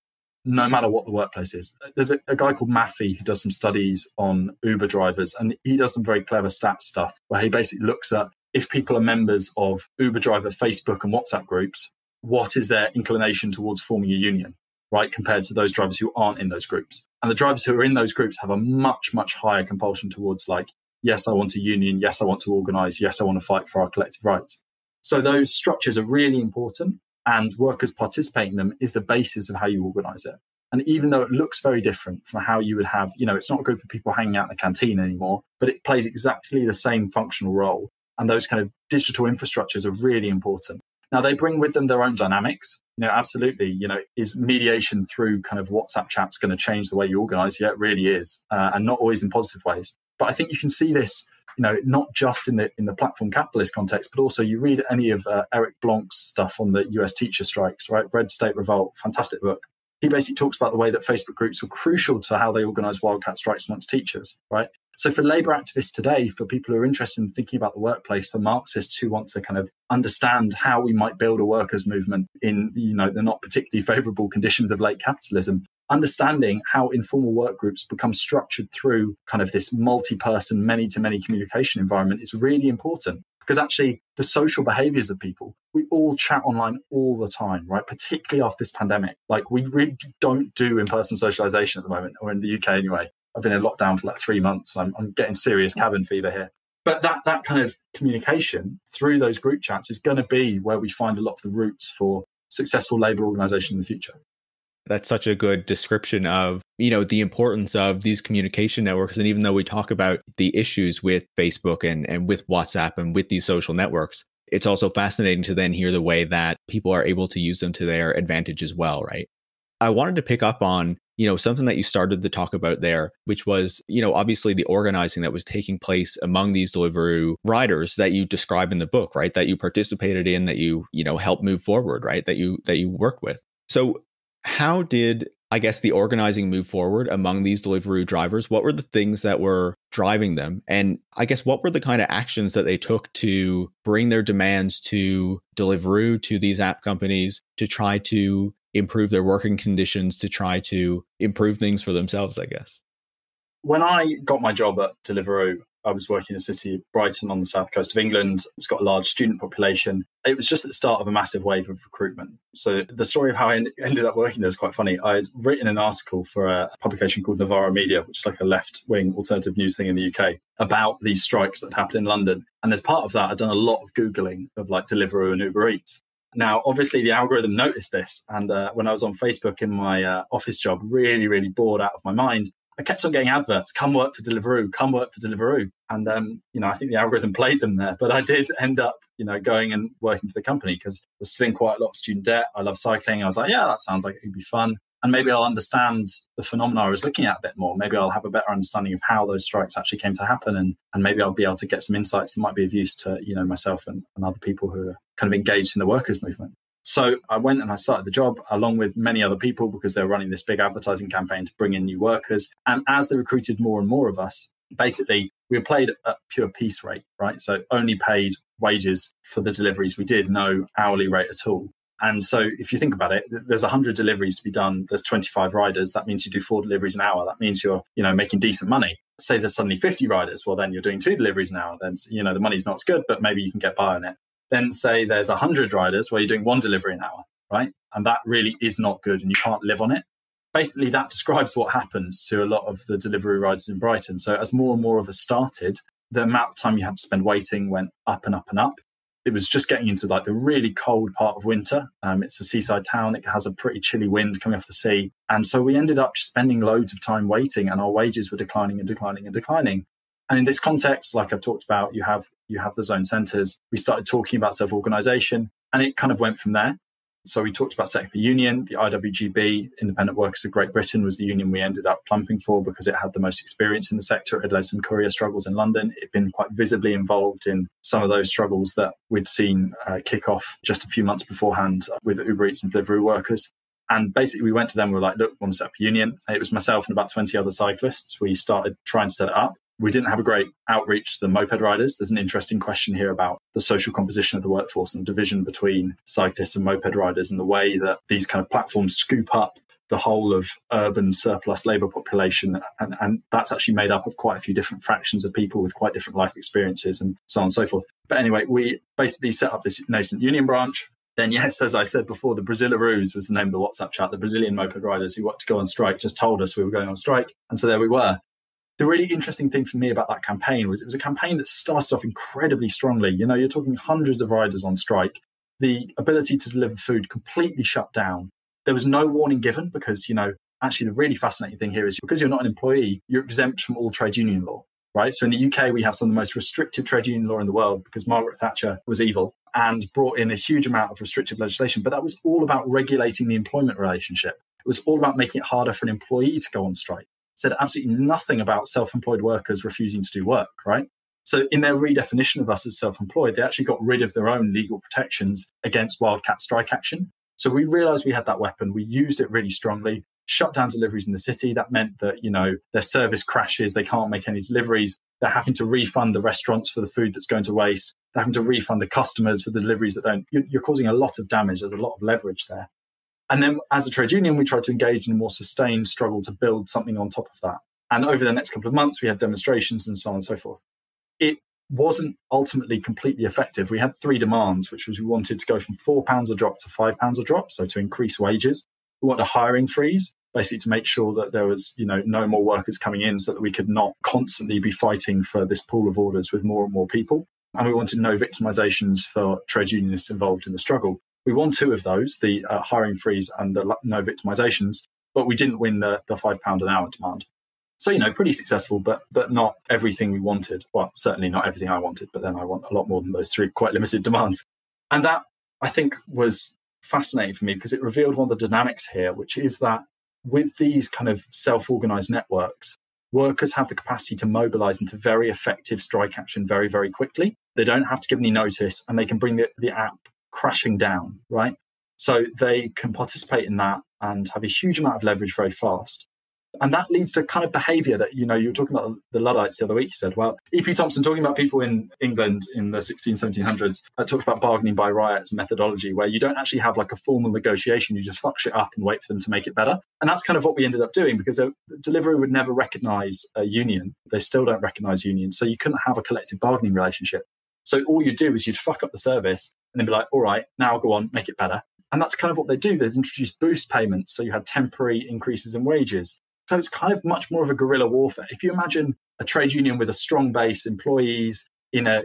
no matter what the workplace is. There's a guy called Maffei who does some studies on Uber drivers, and he does some very clever stats stuff where he basically looks at if people are members of Uber driver Facebook and WhatsApp groups, what is their inclination towards forming a union, right, compared to those drivers who aren't in those groups. And the drivers who are in those groups have a much, much higher compulsion towards like, yes, I want a union. Yes, I want to organize. Yes, I want to fight for our collective rights. So those structures are really important, and workers participating in them is the basis of how you organize it. And even though it looks very different from how you would have, it's not a group of people hanging out in the canteen anymore, but it plays exactly the same functional role. And those kind of digital infrastructures are really important. Now, they bring with them their own dynamics. Absolutely, is mediation through kind of WhatsApp chats going to change the way you organize? Yeah, it really is. And not always in positive ways. But I think you can see this, not just in the platform capitalist context, but also you read any of Eric Blanc's stuff on the US teacher strikes, right? Red State Revolt, fantastic book. He basically talks about the way that Facebook groups were crucial to how they organize wildcat strikes amongst teachers, right? So for labor activists today, for people who are interested in thinking about the workplace, for Marxists who want to kind of understand how we might build a workers' movement in, the not particularly favorable conditions of late capitalism, understanding how informal work groups become structured through kind of this multi-person, many-to-many communication environment is really important. Because actually, the social behaviors of people, we all chat online all the time, right? Particularly after this pandemic. Like, we really don't do in-person socialization at the moment, or in the UK anyway. I've been in lockdown for like 3 months. And I'm getting serious cabin fever here. But that kind of communication through those group chats is going to be where we find a lot of the roots for successful labour organisation in the future. That's such a good description of, the importance of these communication networks. And even though we talk about the issues with Facebook and with WhatsApp and with these social networks, it's also fascinating to then hear the way that people are able to use them to their advantage as well, right? I wanted to pick up on, something that you started to talk about there, which was, obviously the organizing that was taking place among these Deliveroo riders that you describe in the book, right? That you participated in, that you helped move forward, right? That you worked with. So how did, I guess, the organizing move forward among these Deliveroo drivers? What were the things that were driving them? And I guess, what were the kind of actions that they took to bring their demands to Deliveroo, to these app companies, to try to improve their working conditions, to try to improve things for themselves, I guess? When I got my job at Deliveroo, I was working in the city of Brighton on the south coast of England. It's got a large student population. It was just at the start of a massive wave of recruitment. So the story of how I ended up working there is quite funny. I'd written an article for a publication called Navarra Media, which is like a left-wing alternative news thing in the UK, about these strikes that happened in London. And as part of that, I'd done a lot of Googling of like Deliveroo and Uber Eats. Now, obviously, the algorithm noticed this. And when I was on Facebook in my office job, really, really bored out of my mind, I kept on getting adverts, come work for Deliveroo, come work for Deliveroo. And, I think the algorithm played them there. But I did end up, going and working for the company because I was still in quite a lot of student debt. I love cycling. I was like, yeah, that sounds like it could be fun. And maybe I'll understand the phenomena I was looking at a bit more. Maybe I'll have a better understanding of how those strikes actually came to happen. And maybe I'll be able to get some insights that might be of use to, myself and other people who are kind of engaged in the workers' movement. So I went and I started the job along with many other people because they were running this big advertising campaign to bring in new workers. And as they recruited more and more of us, basically we were paid at pure piece rate, right? So only paid wages for the deliveries we did, no hourly rate at all. And so if you think about it, there's 100 deliveries to be done. There's 25 riders. That means you do 4 deliveries an hour. That means you're, making decent money. Say there's suddenly 50 riders. Well, then you're doing 2 deliveries an hour. Then, the money's not as good, but maybe you can get by on it. Then say there's 100 riders where you're doing 1 delivery an hour, right? And that really is not good and you can't live on it. Basically, that describes what happens to a lot of the Deliveroo riders in Brighton. So as more and more of us started, the amount of time you had to spend waiting went up and up and up. It was just getting into like the really cold part of winter. It's a seaside town. It has a pretty chilly wind coming off the sea. And so we ended up just spending loads of time waiting and our wages were declining and declining and declining. And in this context, like I've talked about, you have the zone centres. We started talking about self-organisation and it kind of went from there. So we talked about setting up a union. The IWGB, Independent Workers of Great Britain, was the union we ended up plumping for because it had the most experience in the sector. It had led some career struggles in London. It'd been quite visibly involved in some of those struggles that we'd seen kick off just a few months beforehand with Uber Eats and Deliveroo workers. And basically we went to them, we were like, look, we want to set up a union. And it was myself and about 20 other cyclists. We started trying to set it up. We didn't have a great outreach to the moped riders. There's an interesting question here about the social composition of the workforce and the division between cyclists and moped riders and the way that these kind of platforms scoop up the whole of urban surplus labour population. And that's actually made up of quite a few different fractions of people with quite different life experiences and so on and so forth. But anyway, we basically set up this nascent union branch. Then, yes, as I said before, the Brasileroos was the name of the WhatsApp chat. The Brazilian moped riders who wanted to go on strike just told us we were going on strike. And so there we were. The really interesting thing for me about that campaign was it was a campaign that started off incredibly strongly. You know, you're talking hundreds of riders on strike. The ability to deliver food completely shut down. There was no warning given because, you know, actually the really fascinating thing here is because you're not an employee, you're exempt from all trade union law, right? So in the UK, we have some of the most restrictive trade union law in the world because Margaret Thatcher was evil and brought in a huge amount of restrictive legislation. But that was all about regulating the employment relationship. It was all about making it harder for an employee to go on strike. Said absolutely nothing about self-employed workers refusing to do work, right? So in their redefinition of us as self-employed, they actually got rid of their own legal protections against wildcat strike action. So we realized we had that weapon. We used it really strongly, shut down deliveries in the city. That meant that, you know, their service crashes. They can't make any deliveries. They're having to refund the restaurants for the food that's going to waste. They're having to refund the customers for the deliveries that don't. You're causing a lot of damage. There's a lot of leverage there. And then as a trade union, we tried to engage in a more sustained struggle to build something on top of that. And over the next couple of months, we had demonstrations and so on and so forth. It wasn't ultimately completely effective. We had three demands, which was we wanted to go from £4 a drop to £5 a drop, so to increase wages. We wanted a hiring freeze, basically to make sure that there was, you know, no more workers coming in so that we could not constantly be fighting for this pool of orders with more and more people. And we wanted no victimizations for trade unionists involved in the struggle. We won two of those, the hiring freeze and the no victimizations, but we didn't win the £5 an hour demand. So, you know, pretty successful, but not everything we wanted. Well, certainly not everything I wanted, but then I want a lot more than those three quite limited demands. And that, I think, was fascinating for me because it revealed one of the dynamics here, which is that with these kind of self-organized networks, workers have the capacity to mobilize into very effective strike action very, very quickly. They don't have to give any notice and they can bring the app crashing down, right? So they can participate in that and have a huge amount of leverage very fast. And that leads to kind of behavior that, you know, you were talking about the Luddites the other week, you said, well, E.P. Thompson, talking about people in England in the 1700s, talked about bargaining by riot as a methodology where you don't actually have like a formal negotiation, you just fuck shit up and wait for them to make it better. And that's kind of what we ended up doing because Deliveroo would never recognize a union. They still don't recognize unions. So you couldn't have a collective bargaining relationship. So all you'd do is you'd fuck up the service and then be like, all right, now go on, make it better. And that's kind of what they do. They'd introduce boost payments. So you had temporary increases in wages. So it's kind of much more of a guerrilla warfare. If you imagine a trade union with a strong base, employees in a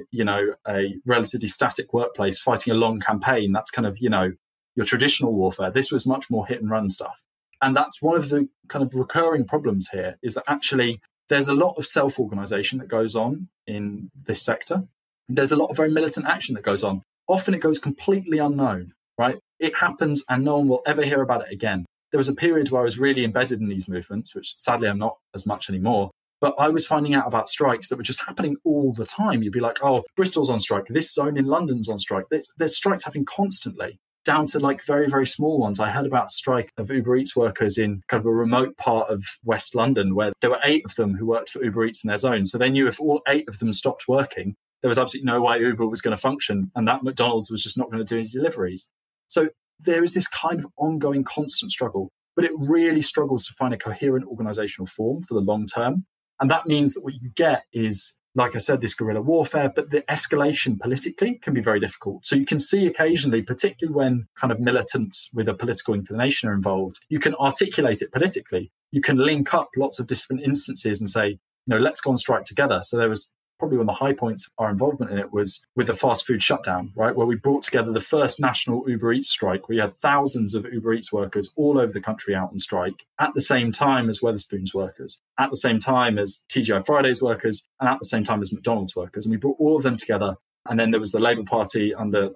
relatively static workplace fighting a long campaign, that's kind of, you know, your traditional warfare. This was much more hit and run stuff. And that's one of the kind of recurring problems here is that actually there's a lot of self-organization that goes on in this sector. There's a lot of very militant action that goes on. Often it goes completely unknown, right? It happens and no one will ever hear about it again. There was a period where I was really embedded in these movements, which sadly I'm not as much anymore. But I was finding out about strikes that were just happening all the time. You'd be like, oh, Bristol's on strike. This zone in London's on strike. There's strikes happening constantly, down to like very, very small ones. I heard about a strike of Uber Eats workers in kind of a remote part of West London where there were 8 of them who worked for Uber Eats in their zone. So they knew if all 8 of them stopped working, there was absolutely no way Uber was going to function and that McDonald's was just not going to do any deliveries. So there is this kind of ongoing constant struggle, but it really struggles to find a coherent organizational form for the long term. And that means that what you get is, like I said, this guerrilla warfare, but the escalation politically can be very difficult. So you can see occasionally, particularly when kind of militants with a political inclination are involved, you can articulate it politically. You can link up lots of different instances and say, you know, let's go on strike together. So there was probably one of the high points of our involvement in it was with the fast food shutdown, right? Where we brought together the first national Uber Eats strike. We had thousands of Uber Eats workers all over the country out on strike at the same time as Wetherspoon's workers, at the same time as TGI Fridays workers, and at the same time as McDonald's workers. And we brought all of them together And then there was the Labour Party under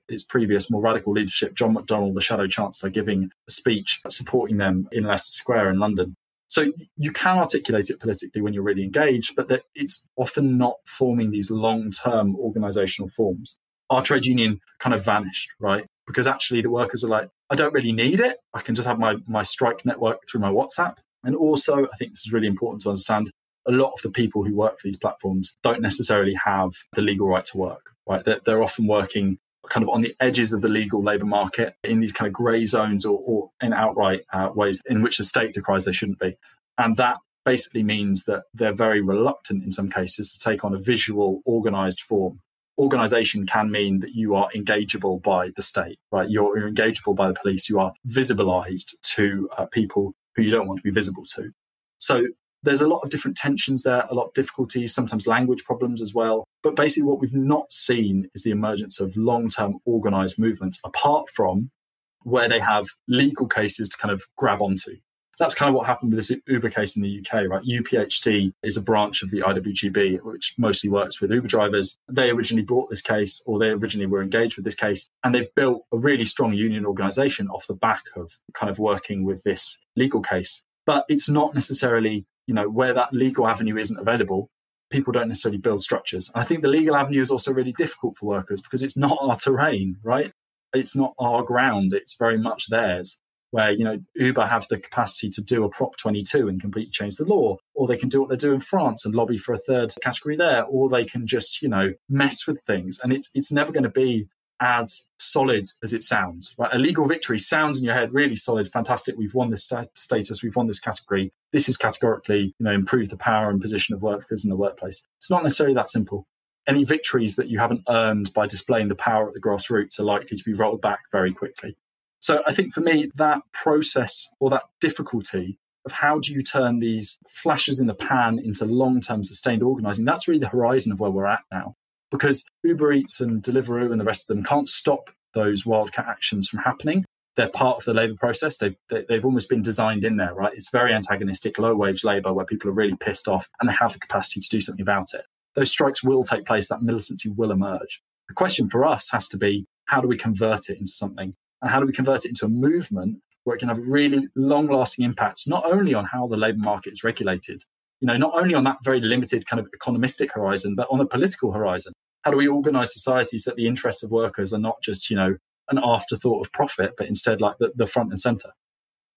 its previous, more radical leadership, John McDonnell, the Shadow Chancellor, giving a speech supporting them in Leicester Square in London. So you can articulate it politically when you're really engaged, but that it's often not forming these long-term organisational forms. Our trade union kind of vanished, right? Because actually the workers were like, I don't really need it. I can just have my strike network through my WhatsApp. And also, I think this is really important to understand, a lot of the people who work for these platforms don't necessarily have the legal right to work, right? They're often working kind of on the edges of the legal labour market in these kind of grey zones or in outright ways in which the state decries they shouldn't be. And that basically means that they're very reluctant in some cases to take on a visual, organised form. Organisation can mean that you are engageable by the state, right? You're engageable by the police. You are visibilised to people who you don't want to be visible to. So there's a lot of different tensions there, a lot of difficulties, sometimes language problems as well. But basically what we've not seen is the emergence of long-term organised movements, apart from where they have legal cases to kind of grab onto. That's kind of what happened with this Uber case in the UK, right? UPHD is a branch of the IWGB, which mostly works with Uber drivers. They originally brought this case, or they originally were engaged with this case, and they've built a really strong union organisation off the back of kind of working with this legal case. But it's not necessarily, where that legal avenue isn't available, people don't necessarily build structures. And I think the legal avenue is also really difficult for workers because it's not our terrain, right? It's not our ground. It's very much theirs. Where, Uber have the capacity to do a Prop 22 and completely change the law, or they can do what they do in France and lobby for a third category there, or they can just, mess with things. And it's never going to be as solid as it sounds, right? A legal victory sounds in your head really solid, fantastic. We've won this status, we've won this category. This is categorically, improved the power and position of workers in the workplace. It's not necessarily that simple. Any victories that you haven't earned by displaying the power at the grassroots are likely to be rolled back very quickly. So I think for me, that process or that difficulty of how do you turn these flashes in the pan into long-term sustained organising, that's really the horizon of where we're at now. Because Uber Eats and Deliveroo and the rest of them can't stop those wildcat actions from happening. They're part of the labour process. They've almost been designed in there, right? It's very antagonistic, low-wage labour where people are really pissed off and they have the capacity to do something about it. Those strikes will take place. That militancy will emerge. The question for us has to be, how do we convert it into something? And how do we convert it into a movement where it can have really long-lasting impacts, not only on how the labour market is regulated, not only on that very limited kind of economistic horizon, but on a political horizon. How do we organise society so that the interests of workers are not just, an afterthought of profit, but instead like the front and centre?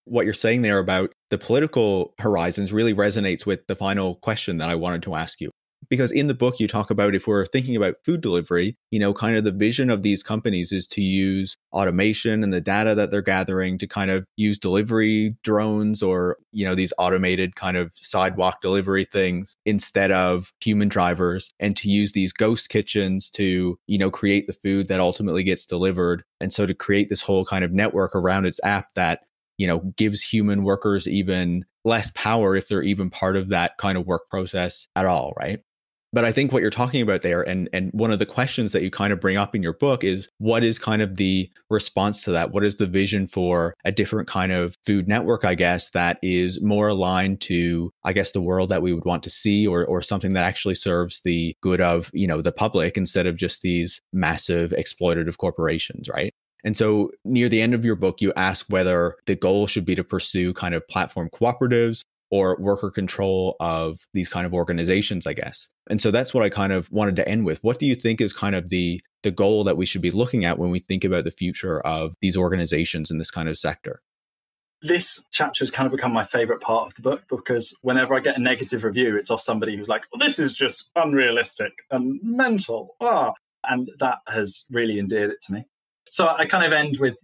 What you're saying there about the political horizons really resonates with the final question that I wanted to ask you. Because in the book, you talk about, if we're thinking about food delivery, kind of the vision of these companies is to use automation and the data that they're gathering to kind of use delivery drones or, these automated kind of sidewalk delivery things instead of human drivers, and to use these ghost kitchens to, create the food that ultimately gets delivered. And so to create this whole kind of network around its app that, gives human workers even less power if they're even part of that kind of work process at all, right? But I think what you're talking about there, and one of the questions that you kind of bring up in your book is, what is kind of the response to that? What is the vision for a different kind of food network, I guess, that is more aligned to, I guess, the world that we would want to see, or something that actually serves the good of, the public instead of just these massive exploitative corporations, right? And so near the end of your book, you ask whether the goal should be to pursue kind of platform cooperatives or worker control of these kind of organizations, I guess. And so that's what I kind of wanted to end with. What do you think is kind of the goal that we should be looking at when we think about the future of these organizations in this kind of sector? This chapter has kind of become my favorite part of the book, because whenever I get a negative review, it's off somebody who's like, this is just unrealistic and mental. And that has really endeared it to me. So I kind of end with,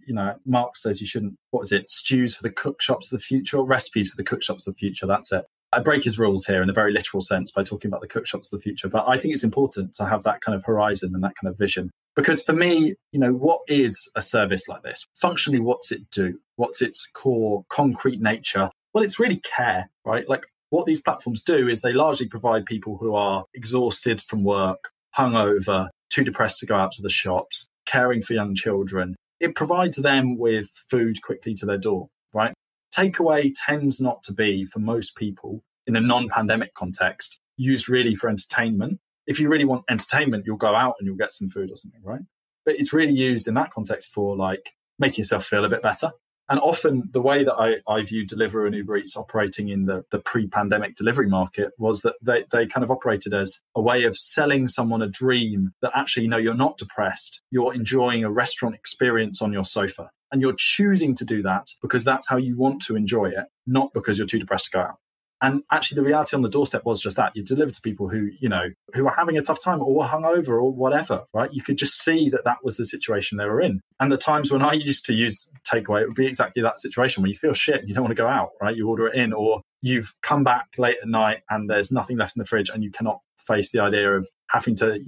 Marx says you shouldn't, stews for the cookshops of the future, or recipes for the cookshops of the future. That's it. I break his rules here in a very literal sense by talking about the cookshops of the future. But I think it's important to have that kind of horizon and that kind of vision. Because for me, what is a service like this? Functionally, what's it do? What's its core concrete nature? Well, it's really care, right? Like what these platforms do is they largely provide people who are exhausted from work, hungover, too depressed to go out to the shops, caring for young children. It provides them with food quickly to their door, right? Takeaway tends not to be, for most people, in a non-pandemic context, used really for entertainment. if you really want entertainment, you'll go out and you'll get some food or something, right? But it's really used in that context for like making yourself feel a bit better. And often the way that I view Deliveroo and Uber Eats operating in the pre-pandemic delivery market was that they kind of operated as a way of selling someone a dream that actually, you're not depressed. You're enjoying a restaurant experience on your sofa. And you're choosing to do that because that's how you want to enjoy it, not because you're too depressed to go out. And actually, the reality on the doorstep was just that. You deliver to people who are having a tough time or were hungover or whatever, right? You could just see that was the situation they were in. And the times when I used to use takeaway, it would be exactly that situation where you feel shit and you don't want to go out, right? You order it in, or you've come back late at night and there's nothing left in the fridge and you cannot face the idea of having to,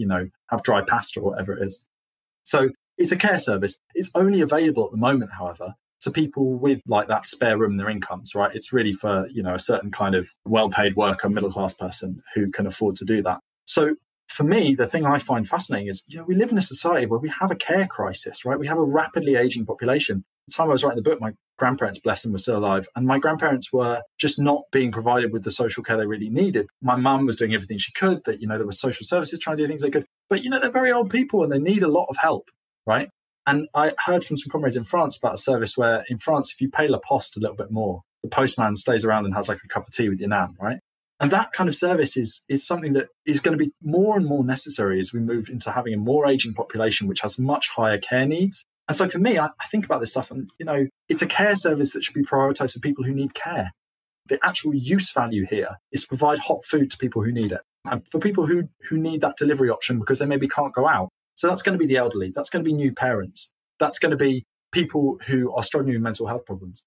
have dry pasta or whatever it is. So it's a care service. It's only available at the moment, however, to people with like that spare room in their incomes, right? It's really for, a certain kind of well-paid worker, middle-class person who can afford to do that. So for me, the thing I find fascinating is, we live in a society where we have a care crisis, right? We have a rapidly aging population. At the time I was writing the book, my grandparents, bless them, were still alive. And my grandparents were just not being provided with the social care they really needed. My mum was doing everything she could, that, there were social services trying to do things they could. But, they're very old people and they need a lot of help, right? And I heard from some comrades in France about a service where in France, if you pay La Poste a little bit more, the postman stays around and has like a cup of tea with your nan, right? And that kind of service is something that is going to be more and more necessary as we move into having a more aging population, which has much higher care needs. And so for me, I think about this stuff and, it's a care service that should be prioritized for people who need care. The actual use value here is to provide hot food to people who need it. And for people who need that delivery option because they maybe can't go out. So that's going to be the elderly. That's going to be new parents. That's going to be people who are struggling with mental health problems.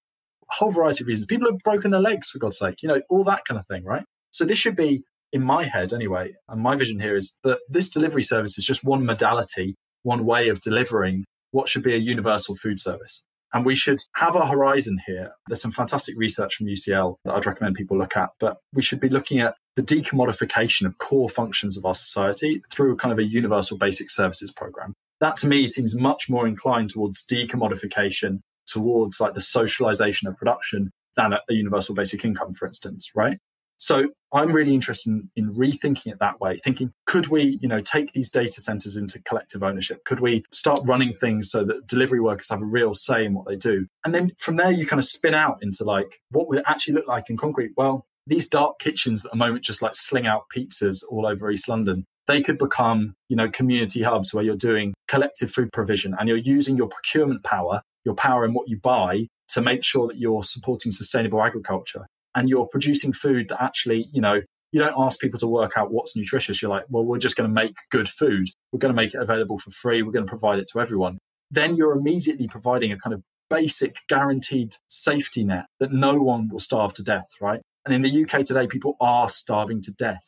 A whole variety of reasons. People have broken their legs, for God's sake, all that kind of thing, right? So this should be, in my head anyway, and my vision here is that this delivery service is just one modality, one way of delivering what should be a universal food service. And we should have our horizon here. There's some fantastic research from UCL that I'd recommend people look at, but we should be looking at the decommodification of core functions of our society through kind of a universal basic services program. That to me seems much more inclined towards decommodification, towards like the socialization of production than a universal basic income, for instance, right? So I'm really interested in rethinking it that way, thinking, could we, take these data centers into collective ownership? Could we start running things so that delivery workers have a real say in what they do? And then from there, you kind of spin out into like, what would it actually look like in concrete? Well, these dark kitchens that at the moment just like sling out pizzas all over East London, they could become, community hubs where you're doing collective food provision and you're using your procurement power, your power in what you buy to make sure that you're supporting sustainable agriculture. And you're producing food that actually, you don't ask people to work out what's nutritious. You're like, well, we're just going to make good food. We're going to make it available for free. We're going to provide it to everyone. Then you're immediately providing a kind of basic guaranteed safety net that no one will starve to death, right? And in the UK today, people are starving to death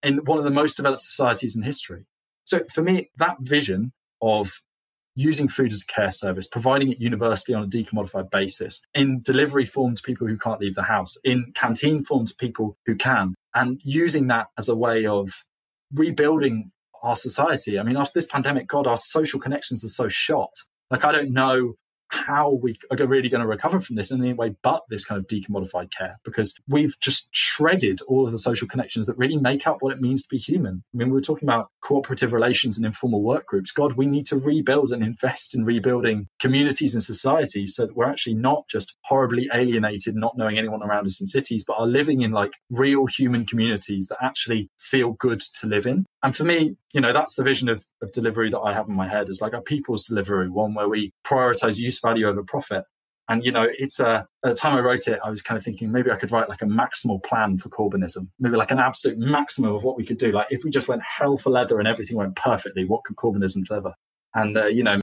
in one of the most developed societies in history. So for me, that vision of using food as a care service, providing it universally on a decommodified basis, in delivery form to people who can't leave the house, in canteen form to people who can, and using that as a way of rebuilding our society. I mean, after this pandemic, God, our social connections are so shot. Like, I don't know how we are really going to recover from this in any way but this kind of decommodified care, because we've just shredded all of the social connections that really make up what it means to be human. I mean, we were talking about cooperative relations and informal work groups. God, we need to rebuild and invest in rebuilding communities and societies so that we're actually not just horribly alienated, not knowing anyone around us in cities, but are living in like real human communities that actually feel good to live in. And for me, that's the vision of Deliveroo that I have in my head, is like a people's Deliveroo, one where we prioritize use value over profit. And, it's at the time I wrote it, I was kind of thinking maybe I could write like a maximal plan for Corbynism, maybe like an absolute maximum of what we could do. Like if we just went hell for leather and everything went perfectly, what could Corbynism deliver? And,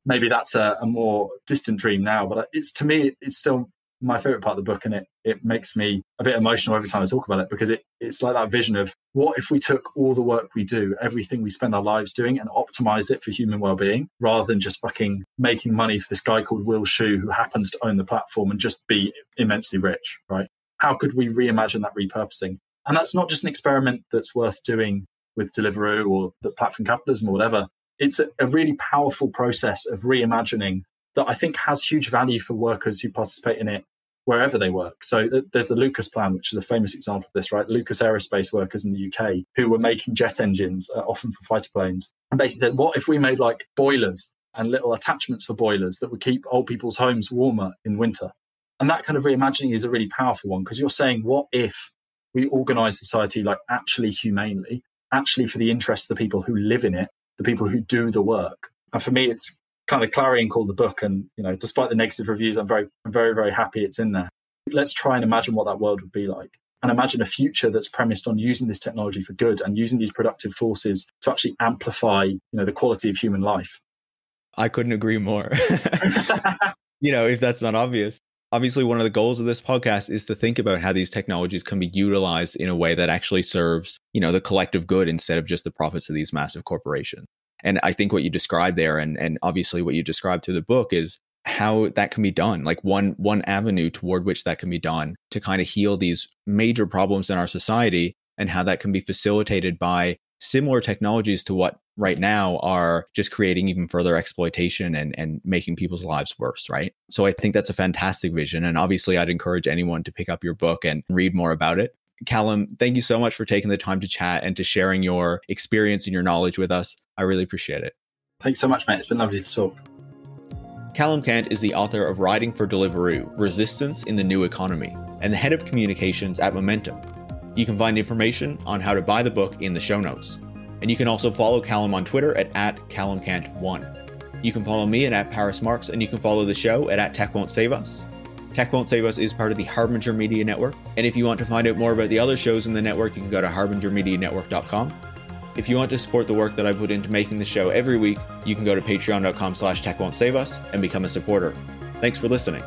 maybe that's a more distant dream now, but to me, it's still my favorite part of the book, and it makes me a bit emotional every time I talk about it, because it's like that vision of what if we took all the work we do, everything we spend our lives doing, and optimized it for human well-being, rather than just fucking making money for this guy called Will Shu who happens to own the platform and just be immensely rich, right? How could we reimagine that repurposing? And that's not just an experiment that's worth doing with Deliveroo or the platform capitalism or whatever. It's a really powerful process of reimagining that I think has huge value for workers who participate in it, wherever they work. So there's the Lucas plan, which is a famous example of this, right? Lucas aerospace workers in the UK who were making jet engines, often for fighter planes, and basically said, what if we made like boilers and little attachments for boilers that would keep old people's homes warmer in winter? And that kind of reimagining is a really powerful one, because you're saying, what if we organize society like actually humanely, actually for the interests of the people who live in it, the people who do the work? And for me, it's kind of clarion call the book. And, despite the negative reviews, I'm very, very happy it's in there. Let's try and imagine what that world would be like, and imagine a future that's premised on using this technology for good and using these productive forces to actually amplify, the quality of human life. I couldn't agree more. If that's not obvious. Obviously, one of the goals of this podcast is to think about how these technologies can be utilized in a way that actually serves, the collective good instead of just the profits of these massive corporations. And I think what you described there, and obviously what you described through the book, is how that can be done. Like one avenue toward which that can be done to kind of heal these major problems in our society, and how that can be facilitated by similar technologies to what right now are just creating even further exploitation and making people's lives worse, right? So I think that's a fantastic vision. And obviously, I'd encourage anyone to pick up your book and read more about it. Callum, thank you so much for taking the time to chat and to sharing your experience and your knowledge with us. I really appreciate it. Thanks so much, mate. It's been lovely to talk. Callum Cant is the author of Riding for Deliveroo, Resistance in the New Economy, and the head of communications at Momentum. You can find information on how to buy the book in the show notes. And you can also follow Callum on Twitter at @CallumCant1. You can follow me at Paris Marx, and you can follow the show at Tech Won't Save Us. Tech Won't Save Us is part of the Harbinger Media Network. And if you want to find out more about the other shows in the network, you can go to harbingermedianetwork.com. If you want to support the work that I put into making the show every week, you can go to patreon.com/techwon'tsaveus and become a supporter. Thanks for listening.